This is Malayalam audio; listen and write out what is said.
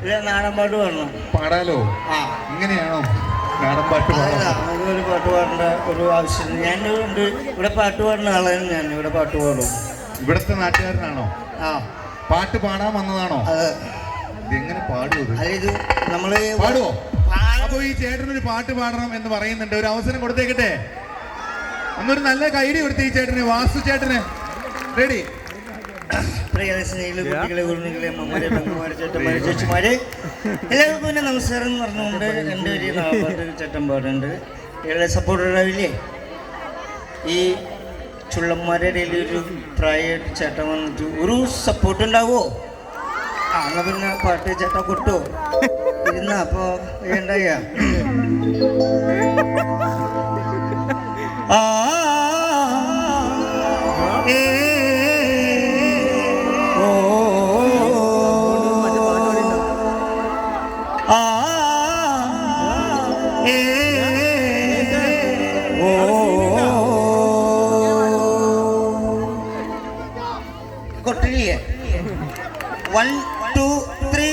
നാടൻ പാട്ട് പാടണം. പാടാലോ? ആ, ഇങ്ങനെയാണോ നാടൻ പാട്ട് പാടാം? നമുക്കൊരു പാട്ട് പാടേണ്ട ഒരു ആവശ്യം. ഞാൻ ഇവിടെ പാട്ട് പാടുന്ന ആളാണ്. ഞാൻ ഇവിടെ പാട്ട് പാടും. ഇവിടുത്തെ നാട്ടുകാരനാണോ? ആ, പാട്ട് പാടാൻ വന്നതാണോ? അത് ഇതെങ്ങനെ പാടുമോ? അതായത് നമ്മള് പാടുവോ? അപ്പൊ ഈ ചേട്ടനൊരു പാട്ട് പാടണം എന്ന് പറയുന്നുണ്ട്. ഒരു അവസരം കൊടുത്തേക്കട്ടെ. അന്നൊരു നല്ല കൈഡി കൊടുത്ത് ഈ ചേട്ടന്, വാസു ചേട്ടന്. റെഡി? പ്രിയദർശിനിയിലെ കുട്ടികളെ, കുരുന്നുകളെ, അമ്മമാരെ, പെങ്ങന്മാരെ, ചേട്ടന്മാരെ, ചേച്ചിമാരെ, എല്ലാവർക്കും പിന്നെ നമസ്കാരം എന്ന് പറഞ്ഞുകൊണ്ട് എൻ്റെ ഒരു നാളെ ചേട്ടൻ പാടുണ്ട്. ഏറെ സപ്പോർട്ട് ഉണ്ടാവില്ലേ? ഈ ചുള്ളന്മാരുടെ ഇടയിൽ ഒരു പ്രായമായിട്ട് ചേട്ടൻ വന്നിട്ട് ഒരു സപ്പോർട്ട് ഉണ്ടാവുമോ? ആ, എന്നാ പിന്നെ പാട്ട് ചേട്ടാ കൊട്ടോ ഇരുന്ന. അപ്പോൾ വേണ്ടായ ആ കൊട്ടില്ലേ? 1 2 3